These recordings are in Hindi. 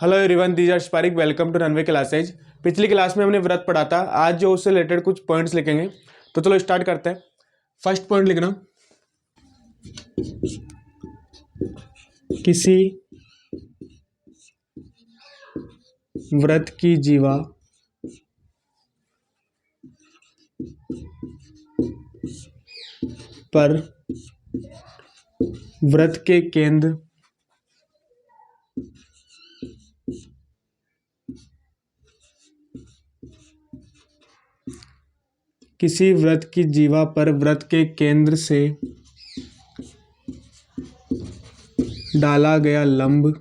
Hello everyone, this R Pareek. Welcome to Runway classes. पिछली क्लास में हमने व्रत पढ़ा था। आज जो उससे रिलेटेड कुछ पॉइंट्स लिखेंगे, तो चलो स्टार्ट करते हैं। फर्स्ट पॉइंट लिखना, किसी व्रत की जीवा पर व्रत के केंद्र किसी व्रत की जीवा पर व्रत के केंद्र से डाला गया लंब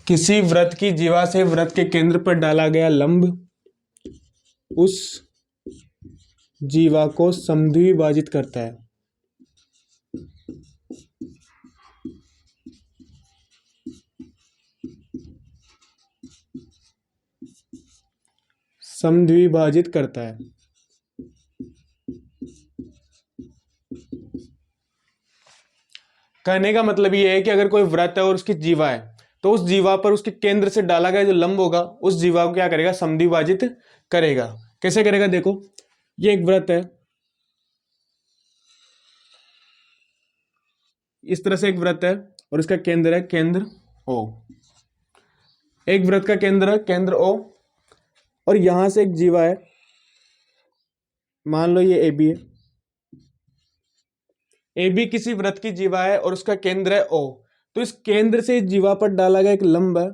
किसी व्रत की जीवा से व्रत के केंद्र पर डाला गया लंब उस जीवा को समद्विभाजित करता है। समद्विभाजित करता है। कहने का मतलब ये है कि अगर कोई व्रत है और उसकी जीवा है, तो उस जीवा पर उसके केंद्र से डाला गया जो लंब होगा उस जीवा को क्या करेगा? समद्विभाजित करेगा। कैसे करेगा? देखो, ये एक व्रत है, इस तरह से एक व्रत है और इसका केंद्र है केंद्र ओ। एक व्रत का केंद्र है केंद्र ओ, और यहां से एक जीवा है, मान लो ये ए बी है। ए बी किसी व्रत की जीवा है और उसका केंद्र है ओ। तो इस केंद्र से इस जीवा पर डाला गया एक लंब है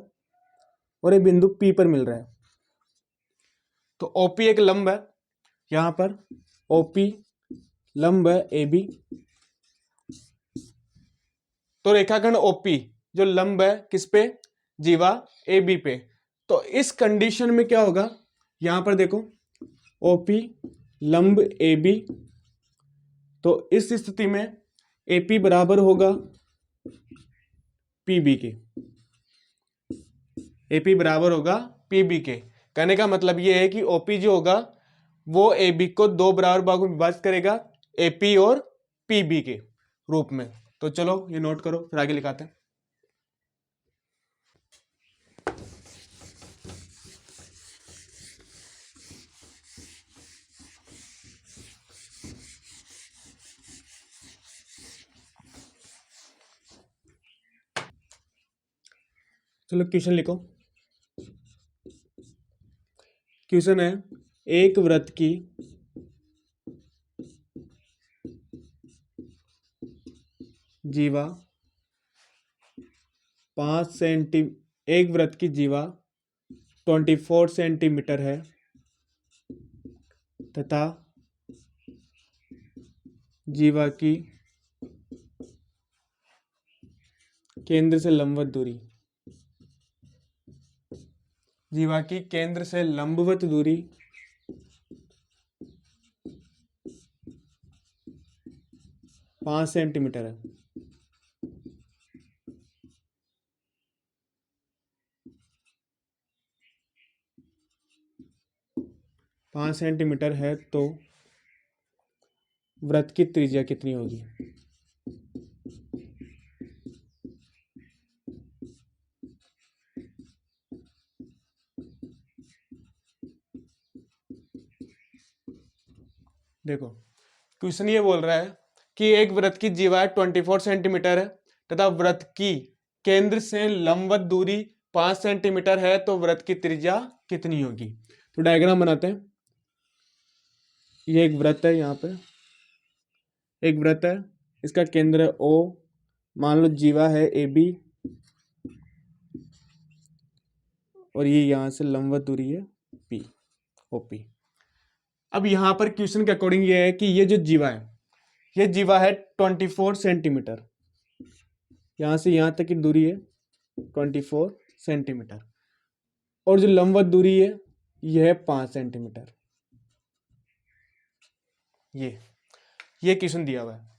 और एक बिंदु पी पर मिल रहा है। तो ओपी एक लंब है, यहां पर ओपी लंब है ए बी। तो रेखाखंड ओपी जो लंब है किस पे? जीवा ए बी पे। तो इस कंडीशन में क्या होगा? यहां पर देखो, ओपी लंब ए बी। तो इस स्थिति में एपी बराबर होगा पीबी के। एपी बराबर होगा पीबी के। कहने का मतलब ये है कि ओपी जो होगा वो ए बी को दो बराबर भागों में विभाजित करेगा, एपी और पीबी के रूप में। तो चलो ये नोट करो, फिर आगे लिखाते हैं। चलो क्वेश्चन लिखो। क्वेश्चन है, एक व्रत की जीवा 5 सेंटी एक व्रत की जीवा 24 सेंटीमीटर है तथा जीवा की केंद्र से लंबवत दूरी जीवा की केंद्र से लंबवत दूरी 5 सेंटीमीटर है। 5 सेंटीमीटर है तो व्रत की त्रिज्या कितनी होगी? देखो, क्वेश्चन ये बोल रहा है कि एक व्रत की जीवा 24 सेंटीमीटर है तथा व्रत की केंद्र से लंबवत दूरी 5 सेंटीमीटर है, तो व्रत की त्रिज्या कितनी होगी? तो डायग्राम बनाते हैं। ये एक व्रत है, यहाँ पे एक व्रत है, इसका केंद्र है ओ, मान लो जीवा है ए बी, और ये यहां से लंबवत दूरी है पी ओपी। अब यहां पर क्वेश्चन के अकॉर्डिंग ये है कि ये जो जीवा है, ये जीवा है 24 सेंटीमीटर, यहां से यहां तक की दूरी है 24 सेंटीमीटर, और जो लंबवत दूरी है यह है 5 सेंटीमीटर। ये क्वेश्चन दिया हुआ है।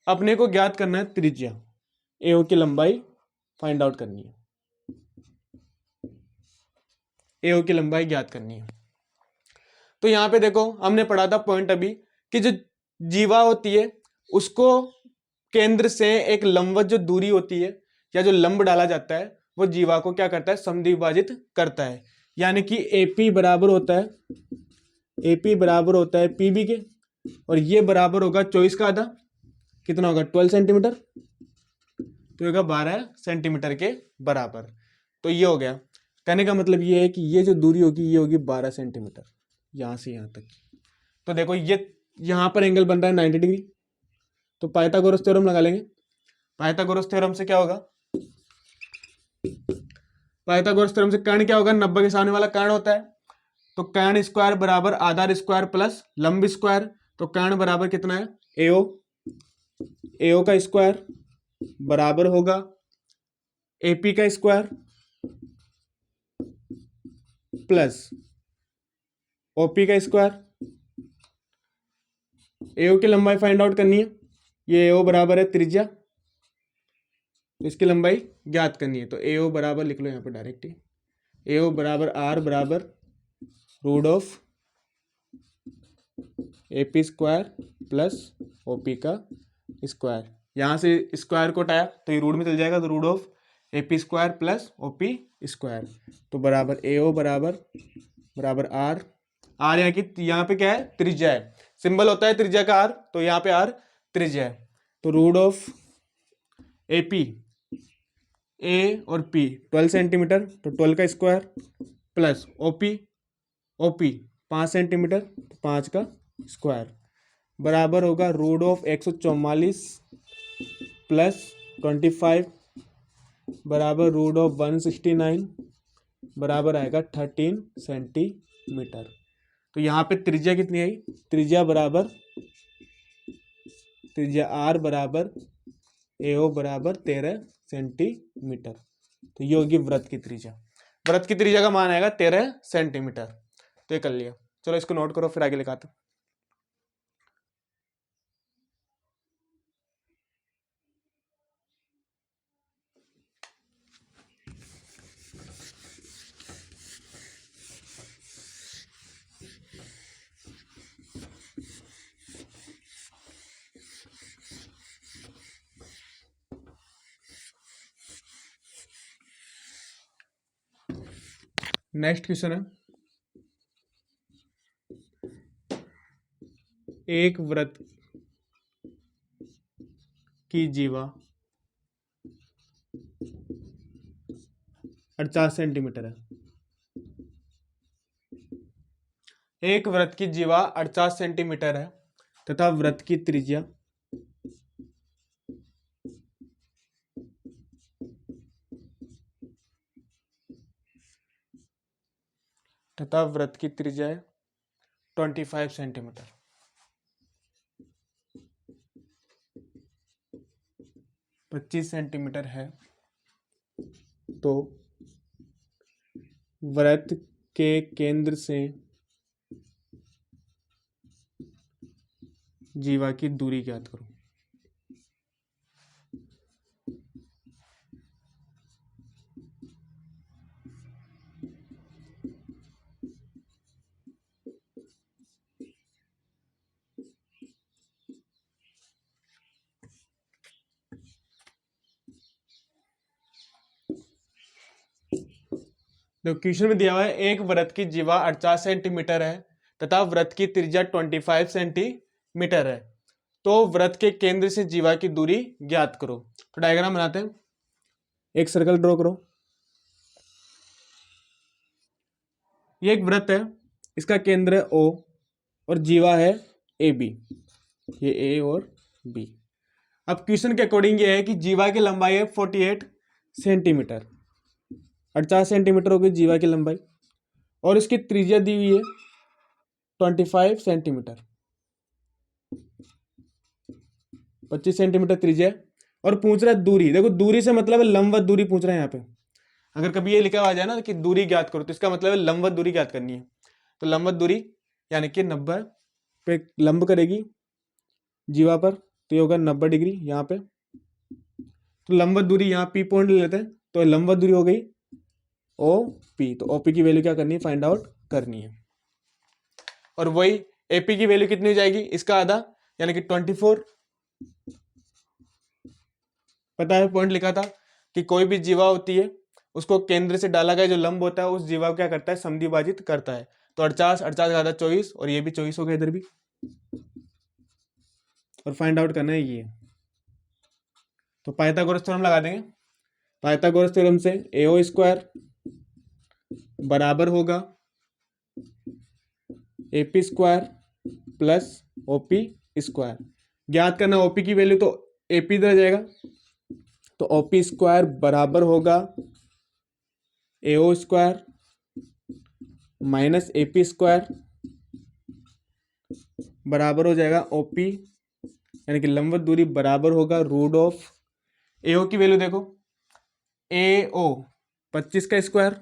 अपने को ज्ञात करना है त्रिज्या, एओ की लंबाई फाइंड आउट करनी है। एओ की लंबाई ज्ञात करनी है। तो यहां पे देखो, हमने पढ़ा था पॉइंट अभी कि जो जीवा होती है उसको केंद्र से एक लंबवत जो दूरी होती है या जो लंब डाला जाता है वो जीवा को क्या करता है, समद्विभाजित करता है। यानी कि एपी बराबर होता है पीबी के, और ये बराबर होगा 24 का आधा, कितना होगा 12 सेंटीमीटर, तो होगा 12 सेंटीमीटर के बराबर। तो ये हो गया। कहने का मतलब ये है कि ये जो दूरी होगी ये होगी 12 सेंटीमीटर यहाँ से यहाँ तक। तो देखो ये यहाँ पर एंगल बन रहा है 90 डिग्री, तो पाइथागोरस थ्योरम लगा लेंगे। पाइथागोरस थ्योरम से क्या होगा, पाइथागोरस थ्योरम से कर्ण क्या होगा, 90 के सामने वाला कर्ण होता है, तो कर्ण स्क्वायर बराबर आधार स्क्वायर प्लस लंब स्क्वायर, तो कर्ण बराबर कितना है एओ, एओ का स्क्वायर बराबर होगा एपी का स्क्वायर प्लस ओपी का स्क्वायर। एओ की लंबाई फाइंड आउट करनी है, ये एओ बराबर है त्रिज्या, तो इसकी लंबाई ज्ञात करनी है। तो एओ बराबर लिख लो यहाँ पर डायरेक्ट ही, एओ बराबर आर बराबर root of AP square plus OP का स्क्वायर। यहाँ से स्क्वायर को हटाया तो ये रूट में चल जाएगा, तो root of AP square plus OP square, तो बराबर एओ बराबर आर। आर यहाँ पे क्या है, त्रिज्या है, सिंबल होता है त्रिज्या का आर, तो यहाँ पे आर त्रिज्या है। तो रूट ऑफ एपी, ए और पी 12 सेंटीमीटर, तो 12 का स्क्वायर प्लस ओपी 5 सेंटीमीटर, तो 5 का स्क्वायर बराबर होगा रूट ऑफ 144 प्लस 25 बराबर रूट ऑफ 169 बराबर आएगा 13 सेंटीमीटर। तो यहाँ पे त्रिज्या कितनी आई, त्रिज्या आर बराबर एओ बराबर 13 सेंटीमीटर। तो ये होगी वृत्त की त्रिज्या, वृत्त की त्रिज्या का मान आएगा 13 सेंटीमीटर। तो ये कर लिया, चलो इसको नोट करो फिर आगे लिखाते। नेक्स्ट क्वेश्चन है, एक वृत्त की जीवा 48 सेंटीमीटर है। एक वृत्त की जीवा 48 सेंटीमीटर है तथा वृत्त की त्रिज्या है 25 सेंटीमीटर। 25 सेंटीमीटर है, तो वृत्त के केंद्र से जीवा की दूरी ज्ञात करो। तो क्वेश्चन में दिया हुआ है एक वृत्त की जीवा 48 सेंटीमीटर है तथा वृत्त की त्रिज्या 25 सेंटीमीटर है, तो वृत्त के केंद्र से जीवा की दूरी ज्ञात करो। तो डायग्राम बनाते हैं, एक सर्कल ड्रॉ करो। ये एक वृत्त है, इसका केंद्र है O और जीवा है AB, ये A और B। अब क्वेश्चन के अकॉर्डिंग ये है कि जीवा की लंबाई है 48 सेंटीमीटर, 48 सेंटीमीटर होगी जीवा की लंबाई, और इसकी त्रिज्या दी हुई है 25 सेंटीमीटर, 25 सेंटीमीटर त्रिज्या, और पूछ रहा है दूरी। देखो दूरी से मतलब है लंबवत दूरी पूछ रहा है यहाँ पे। अगर कभी ये लिखा आ जाए ना कि दूरी ज्ञात करो, तो इसका मतलब है लंबवत दूरी ज्ञात करनी है। तो लंबवत दूरी यानी कि 90 पे लंब करेगी जीवा पर, तो ये होगा 90 डिग्री यहाँ पे। तो लंबवत दूरी यहाँ पी पॉइंट ले लेते हैं, तो लंबवत दूरी हो गई OP। तो OP की वैल्यू क्या करनी है, फाइंड आउट करनी है। और वही AP की वैल्यू कितनी हो जाएगी, इसका आधा यानी कि 24 पता है पॉइंट लिखा था कि कोई भी जीवा होती है उसको केंद्र से डाला गया जो लंब होता है उस जीवा को क्या करता है, समद्विभाजित करता है। तो 48 48 ज्यादा 24 और ये भी 24 हो गया इधर भी। और फाइंड आउट करना है ये। तो पाइथागोरस थ्योरम लगा देंगे। पाइथागोरस थ्योरम से AO स्क्वायर बराबर होगा AP square plus OP square. ज्ञात करना OP की वैल्यू, तो AP इधर जाएगा तो OP स्क्वायर बराबर होगा AO square minus AP square बराबर हो जाएगा OP, यानी कि लंबवत दूरी बराबर होगा रूट ऑफ AO की वैल्यू देखो, AO 25 का स्क्वायर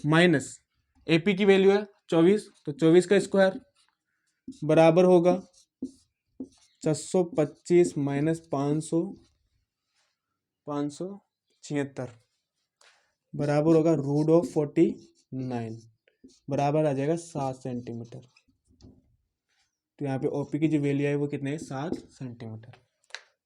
माइनस AP की वैल्यू है 24, तो 24 का स्क्वायर बराबर होगा 625 माइनस 576 बराबर होगा रूट ऑफ 49, बराबर आ जाएगा 7 सेंटीमीटर। तो यहाँ पे OP की जो वैल्यू है वो कितने है, 7 सेंटीमीटर।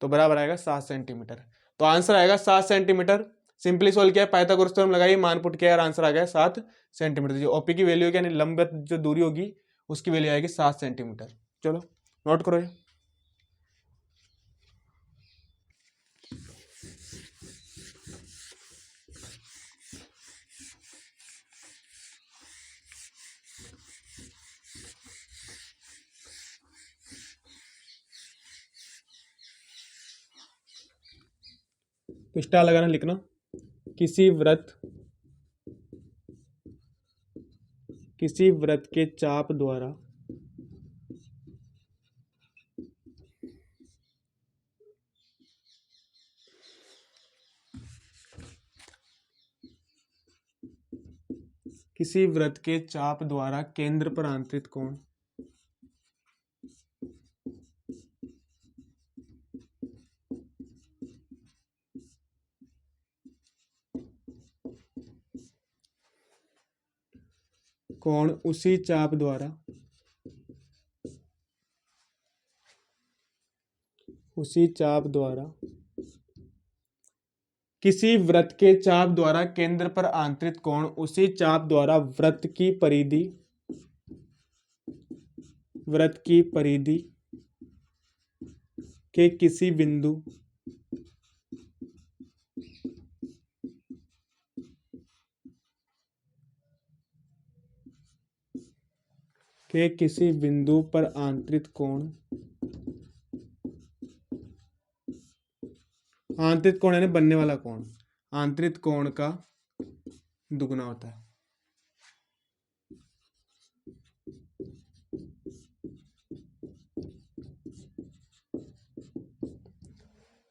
तो बराबर आएगा 7 सेंटीमीटर। तो आंसर आएगा 7 सेंटीमीटर। सिंपली सोल्व किया, पाइथागोरस थ्योरम लगाइए, मान पुट किया और आंसर आ गया 7 सेंटीमीटर। जो OP की वैल्यू है यानी लंबवत जो दूरी होगी उसकी वैल्यू आएगी 7 सेंटीमीटर। चलो नोट करो ये। तो स्टार लगाना, लिखना किसी व्रत के चाप द्वारा केंद्र पर आंतरिक कोण उसी चाप द्वारा किसी वृत्त के चाप द्वारा केंद्र पर आंतरिक कोण उसी चाप द्वारा वृत्त की परिधि के किसी बिंदु पर आंतरिक कोण यानी बनने वाला कोण, आंतरिक कोण का दुगना होता है।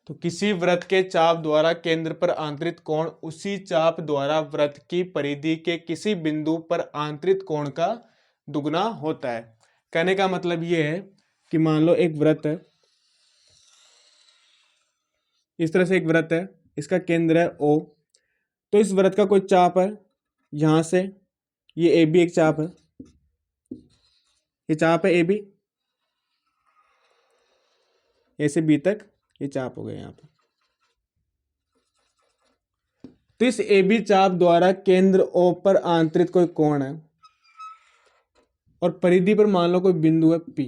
तो किसी वृत्त के चाप द्वारा केंद्र पर आंतरिक कोण उसी चाप द्वारा वृत्त की परिधि के किसी बिंदु पर आंतरिक कोण का दुगना होता है। कहने का मतलब यह है कि मान लो एक वृत्त है, इस तरह से एक वृत्त है, इसका केंद्र है O। तो इस वृत्त का कोई चाप है, यहां से ये AB एक चाप है, ये चाप है AB, A से B तक ये चाप हो गया यहाँ पे। तो इस AB चाप द्वारा केंद्र O पर आंतरिक कोई कोण है और परिधि पर मान लो कोई बिंदु है P,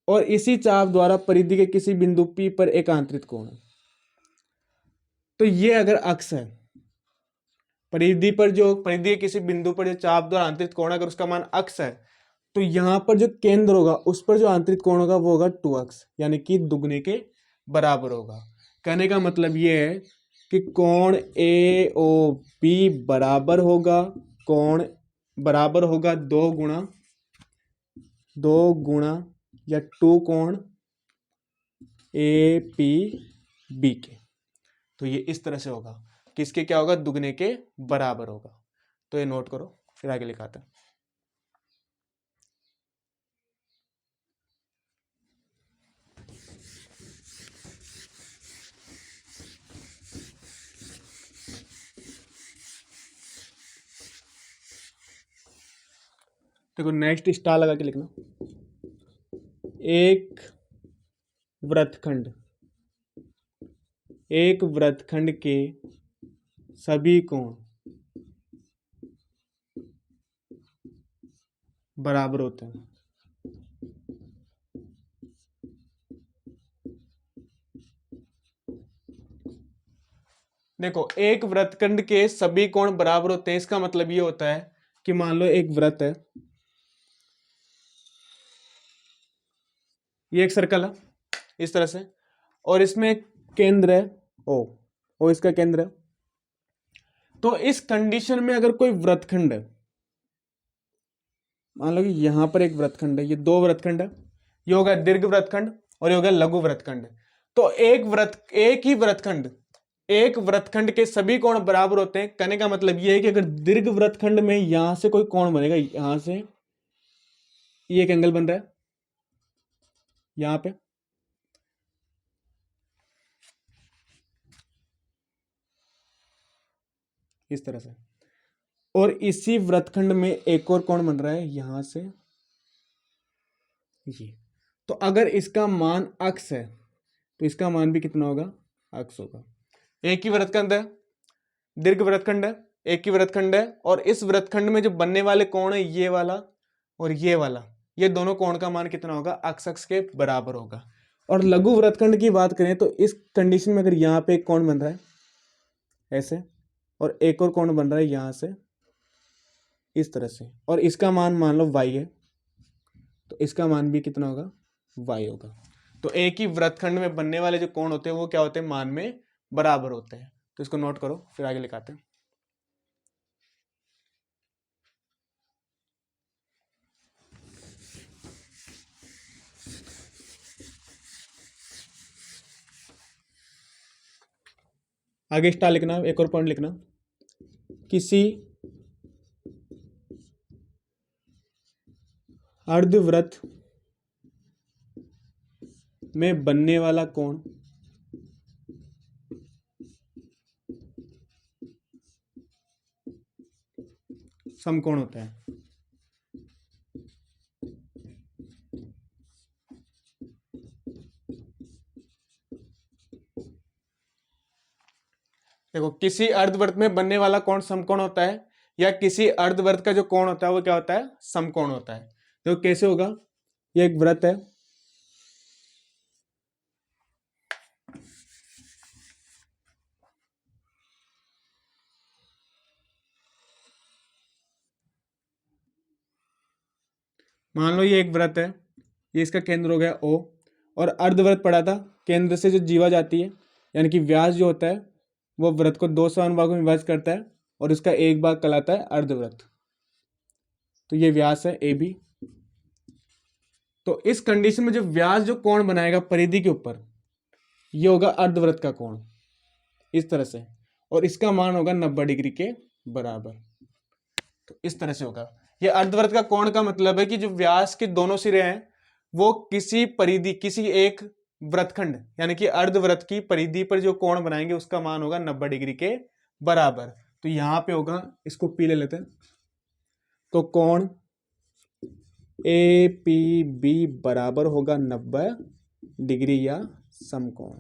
और इसी चाप द्वारा परिधि के किसी बिंदु P पर एक आंतरिक कोण है। तो ये अगर अक्ष है, परिधि के किसी बिंदु पर जो चाप द्वारा आंतरिक कोण है, अगर उसका मान अक्ष है, तो यहां पर जो केंद्र होगा उस पर जो आंतरिक कोण होगा वो होगा 2x, यानी कि दुगने के बराबर होगा। कहने का मतलब ये है कि कोण AOB बराबर होगा 2 गुणा या 2 कोण APB के। तो ये इस तरह से होगा, किसके क्या होगा, दुगने के बराबर होगा। तो ये नोट करो, फिर आगे लिखाते हैं। देखो नेक्स्ट स्टार लगा के लिखना, एक वृत्तखंड एक वृत्तखंड के सभी कोण बराबर होते हैं। देखो, एक वृत्तखंड के सभी कोण बराबर होते हैं, इसका मतलब ये होता है कि मान लो एक वृत्त है, ये एक सर्कल है इस तरह से, और इसमें एक केंद्र है ओ इसका केंद्र है। तो इस कंडीशन में अगर कोई वृत्तखंड है, मान लो कि यहां पर एक वृत्तखंड है, ये दो वृत्तखंड है, ये होगा दीर्घ वृत्तखंड और ये होगा लघु वृत्तखंड। तो एक वृत्तखंड के सभी कोण बराबर होते हैं, कहने का मतलब ये है कि अगर दीर्घ वृत्तखंड में यहां से कोई कोण बनेगा, यहां से ये एक एंगल बन रहा है यहां पे, इस तरह से, और इसी वृत्तखंड में एक और कोण बन रहा है यहां से ये। तो अगर इसका मान अक्स है तो इसका मान भी कितना होगा, अक्स होगा। एक ही वृत्तखंड है, दीर्घ वृत्तखंड है, एक ही वृत्तखंड है, और इस वृत्तखंड में जो बनने वाले कोण है ये वाला और ये वाला, ये दोनों कोण का मान कितना होगा, अक्स के बराबर होगा। और लघु वृत्तखंड की बात करें तो इस कंडीशन में अगर यहाँ पे एक कोण बन रहा है ऐसे, और एक और कोण बन रहा है यहां से इस तरह से, और इसका मान मान लो y है, तो इसका मान भी कितना होगा, y होगा। तो एक ही वृत्तखंड में बनने वाले जो कोण होते हैं वो क्या होते हैं, मान में बराबर होते हैं। तो इसको नोट करो, फिर आगे लिखाते हैं। आगे स्टार लिखना, एक और पॉइंट लिखना, किसी अर्धवृत्त में बनने वाला कोण समकोण होता है। देखो, किसी अर्धवृत्त में बनने वाला कोण समकोण होता है, या किसी अर्धवृत्त का जो कोण होता है वो क्या होता है, समकोण होता है। देखो कैसे होगा, ये एक वृत्त है, मान लो ये एक वृत्त है, ये इसका केंद्र हो गया O, और अर्धवृत्त पड़ा था, केंद्र से जो जीवा जाती है, यानी कि व्यास जो होता है वो वृत्त को दो समान भागों में विभाजित करता है, और उसका एक भाग कहलाता है अर्धवृत्त। तो ये व्यास है AB। तो इस कंडीशन में जो व्यास जो कोण बनाएगा परिधि के ऊपर, ये होगा अर्धवृत्त का कोण इस तरह से, और इसका मान होगा 90 डिग्री के बराबर। तो इस तरह से होगा। ये अर्धवृत्त का कोण का मतलब है कि जो व्यास के दोनों सिरे हैं वो किसी परिधि, किसी एक वृत्तखंड यानी कि अर्धवृत्त की परिधि पर जो कोण बनाएंगे उसका मान होगा 90 डिग्री के बराबर। तो यहां पे होगा, इसको पी ले लेते हैं, तो कोण APB बराबर होगा 90 डिग्री या समकोण।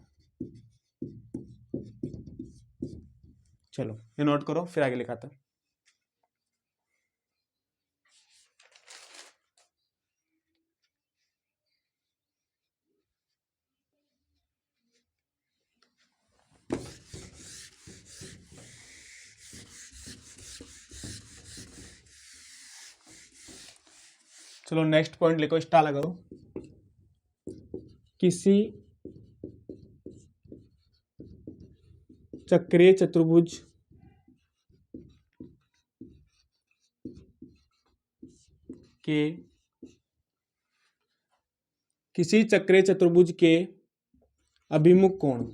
चलो ये नोट करो, फिर आगे लिखाते हैं। चलो नेक्स्ट पॉइंट लिखो, स्टार लगाओ। किसी चक्रीय चतुर्भुज के अभिमुख कोण,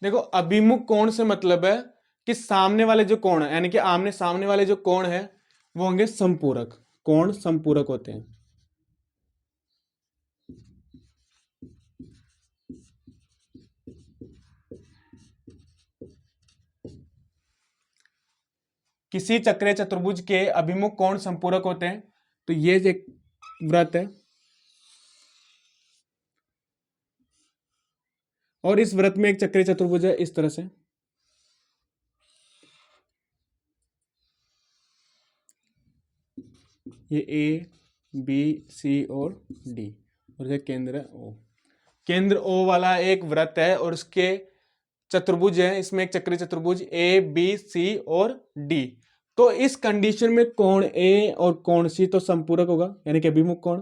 देखो अभिमुख कोण से मतलब है कि सामने वाले जो कोण है, यानी कि आमने सामने वाले जो कोण है वो होंगे संपूरक, कोण संपूरक होते हैं। किसी चक्रीय चतुर्भुज के अभिमुख कोण संपूरक होते हैं। तो ये एक वृत्त है और इस वृत्त में एक चक्रीय चतुर्भुज है इस तरह से। ये ए बी सी और डी और ये केंद्र है ओ। केंद्र ओ वाला एक वृत्त है और उसके चतुर्भुज है, इसमें एक चक्रीय चतुर्भुज ए बी सी और डी। तो इस कंडीशन में कोण ए और कोण सी तो संपूरक होगा यानी कि अभिमुख कोण,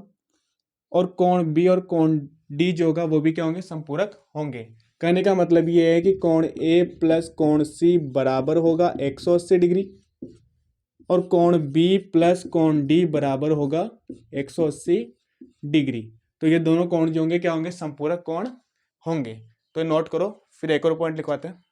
और कोण बी और कोण डी जो होगा वो भी क्या होंगे, संपूरक होंगे। कहने का मतलब ये है कि कोण ए प्लस कोण सी बराबर होगा 180 डिग्री और कोण बी प्लस कोण डी बराबर होगा 180 डिग्री। तो ये दोनों कोण जो होंगे क्या होंगे, संपूरक कोण होंगे। तो नोट करो, फिर एक और पॉइंट लिखवाते हैं।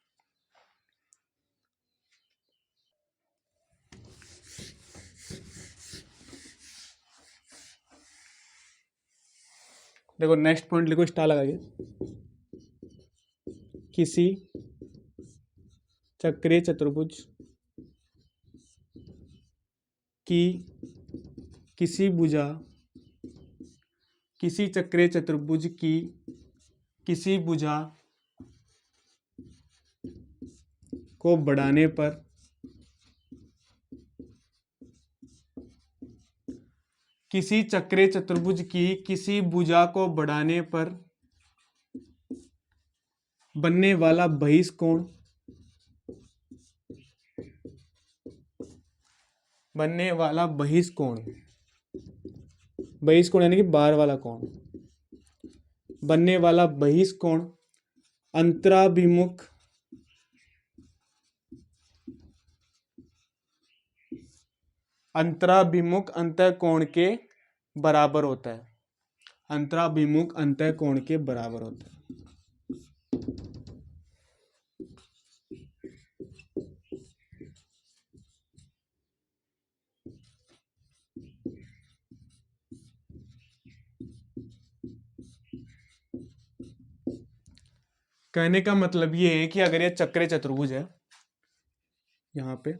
देखो नेक्स्ट पॉइंट लिखो स्टार लगाइए। किसी चक्रीय चतुर्भुज की किसी भुजा, किसी चक्रीय चतुर्भुज की किसी भुजा को बढ़ाने पर किसी चक्रीय चतुर्भुज की किसी भुजा को बढ़ाने पर बनने वाला बहिष्कोण, बनने वाला बहिष्कोण, बहिष्कोण यानी कि बाहर वाला कोण, बनने वाला बहिष्कोण अंतराभिमुख अंतराभिमुख अंतःकोण के बराबर होता है। अंतराभिमुख अंतःकोण के बराबर होता है। कहने का मतलब ये है कि अगर ये चक्रीय चतुर्भुज है, यहां पे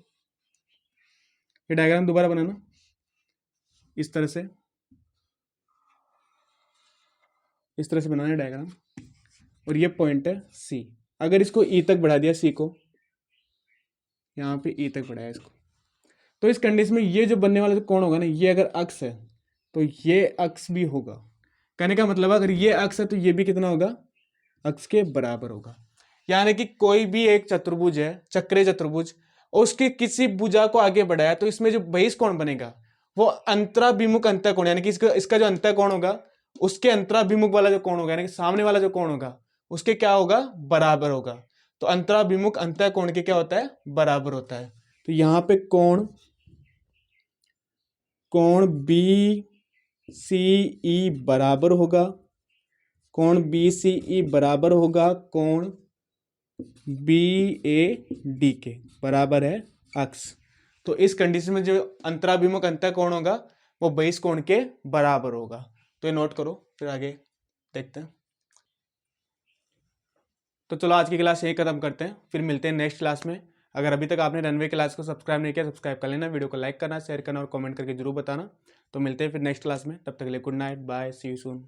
ये डायग्राम दोबारा बनाना इस तरह से, इस तरह से बनाना है डायग्राम, और ये पॉइंट है सी। अगर इसको ई तक बढ़ा दिया, सी को यहाँ पे ई तक बढ़ाया इसको, तो इस कंडीशन में ये जो बनने वाला कोण होगा ना, ये अगर अक्ष है तो ये अक्ष भी होगा। कहने का मतलब अगर ये अक्ष है तो ये भी कितना होगा, अक्ष के बराबर होगा। यानी कि कोई भी एक चतुर्भुज है, चक्रीय चतुर्भुज, उसकी किसी भुजा को आगे बढ़ाया तो इसमें जो बहिष्कोण बनेगा वो अंतराभिमुख अंतःकोण, यानी कि इसका जो अंतःकोण होगा उसके अंतराभिमुख वाला जो कोण होगा, यानी कि सामने वाला जो कोण होगा उसके क्या होगा, बराबर होगा। तो अंतराभिमुख अंतःकोण के क्या होता है, बराबर होता है। तो यहां पे कोण बी सी ई बराबर होगा, कोण बी सी ई बराबर होगा कोण बी ए डी के बराबर है अक्ष। तो इस कंडीशन में जो अंतराभिमुख अंतःकोण होगा वो बहिष्कोण के बराबर होगा। तो ये नोट करो, फिर आगे देखते हैं। तो चलो आज की क्लास यही खत्म करते हैं, फिर मिलते हैं नेक्स्ट क्लास में। अगर अभी तक आपने रनवे क्लास को सब्सक्राइब नहीं किया, सब्सक्राइब कर लेना, वीडियो को लाइक करना, शेयर करना और कमेंट करके जरूर बताना। तो मिलते हैं फिर नेक्स्ट क्लास में, तब तक के लिए good night, bye, see you soon.